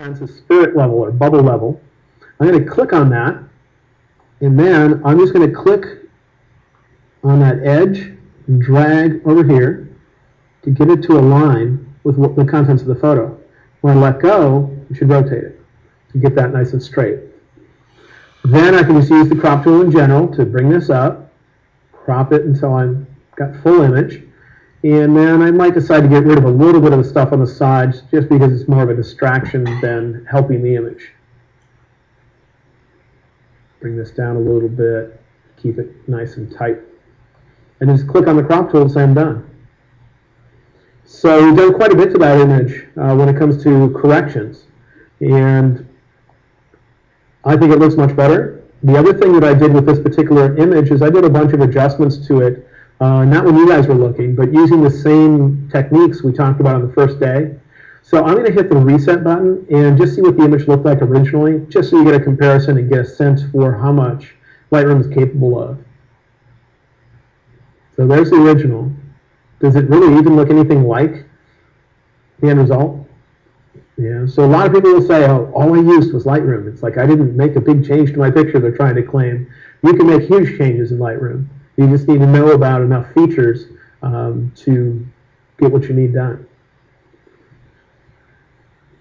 a spirit level or bubble level. I'm going to click on that, and then I'm just going to click on that edge and drag over here to get it to align with the contents of the photo. When I let go, you should rotate it to get that nice and straight. Then I can just use the crop tool in general to bring this up, crop it until I've got full image, and then I might decide to get rid of a little bit of the stuff on the sides just because it's more of a distraction than helping the image. Bring this down a little bit, keep it nice and tight. And just click on the crop tool and say I'm done. So we've done quite a bit to that image when it comes to corrections. And I think it looks much better. The other thing that I did with this particular image is I did a bunch of adjustments to it, not when you guys were looking, but using the same techniques we talked about on the first day. So I'm going to hit the reset button and just see what the image looked like originally, just so you get a comparison and get a sense for how much Lightroom is capable of. So there's the original. Does it really even look anything like the end result? Yeah. So a lot of people will say, oh, all I used was Lightroom. It's like I didn't make a big change to my picture they're trying to claim. You can make huge changes in Lightroom. You just need to know about enough features to get what you need done.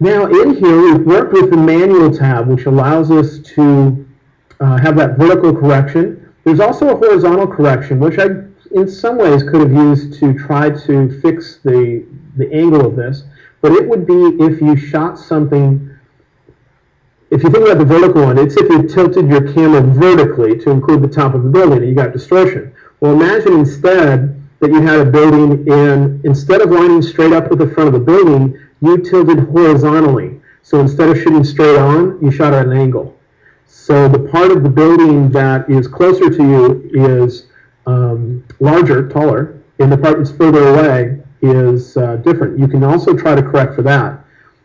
Now in here, we've worked with the manual tab, which allows us to have that vertical correction. There's also a horizontal correction, which I, in some ways, could have used to try to fix the angle of this. But it would be if you shot something, if you think about the vertical one, it's if you tilted your camera vertically to include the top of the building and you got distortion. Well, imagine instead that you had a building and instead of lining straight up with the front of the building, you tilted horizontally. So instead of shooting straight on, you shot at an angle. So the part of the building that is closer to you is larger, taller, and the part that's further away is different. You can also try to correct for that.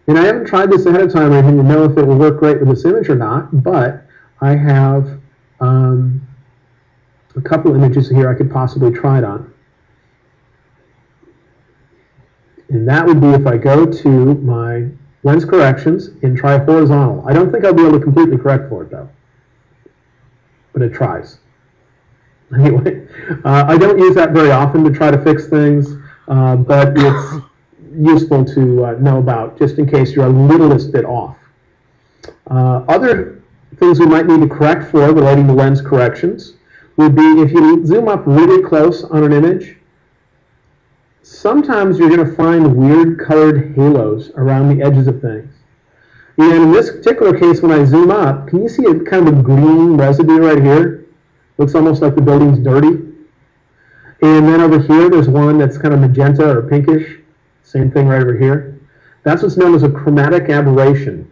And I haven't tried this ahead of time or anything to know if it will work great with this image or not, but I have a couple images here I could possibly try it on. And that would be if I go to my lens corrections and try horizontal. I don't think I'll be able to completely correct for it though, but it tries. Anyway, I don't use that very often to try to fix things, but it's useful to know about just in case you're a littlest bit off. Other things we might need to correct for relating to lens corrections would be if you zoom up really close on an image, sometimes you're going to find weird colored halos around the edges of things. And in this particular case, when I zoom up, can you see a kind of a green residue right here? Looks almost like the building's dirty. And then over here, there's one that's kind of magenta or pinkish. Same thing right over here. That's what's known as a chromatic aberration.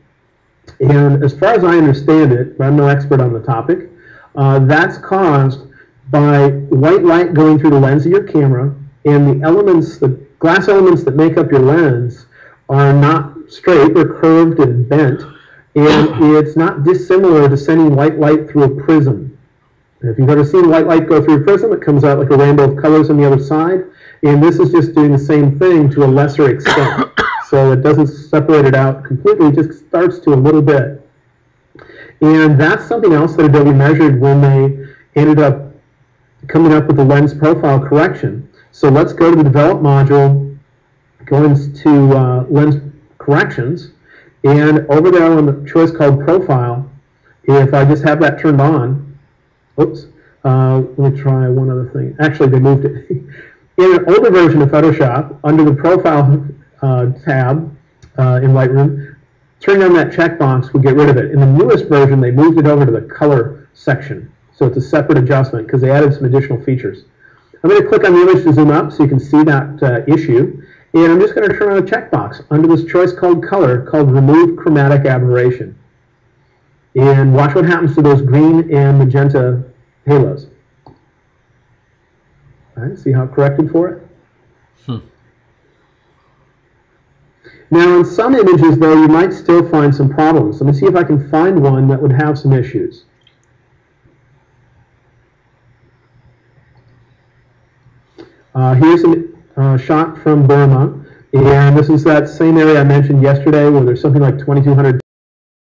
And as far as I understand it, but I'm no expert on the topic, that's caused by white light going through the lens of your camera, and the elements, the glass elements that make up your lens are not straight, they're curved and bent, and it's not dissimilar to sending white light through a prism. If you've ever seen white light go through a prism, it comes out like a rainbow of colors on the other side, and this is just doing the same thing to a lesser extent. So it doesn't separate it out completely, it just starts to a little bit. And that's something else that Adobe measured when they ended up coming up with the lens profile correction. So let's go to the Develop module, go into Lens Corrections, and over there on the choice called Profile, if I just have that turned on, oops, let me try one other thing. Actually, they moved it. In an older version of Photoshop, under the Profile tab in Lightroom, turning on that checkbox would get rid of it. In the newest version, they moved it over to the Color section. So it's a separate adjustment because they added some additional features. I'm going to click on the image to zoom up so you can see that issue. And I'm just going to turn on a checkbox under this choice called Color called Remove Chromatic Aberration. And watch what happens to those green and magenta halos. All right, see how it corrected for it? Now, in some images, though, you might still find some problems. Let me see if I can find one that would have some issues. Here's a shot from Burma, And this is that same area I mentioned yesterday where there's something like 2,200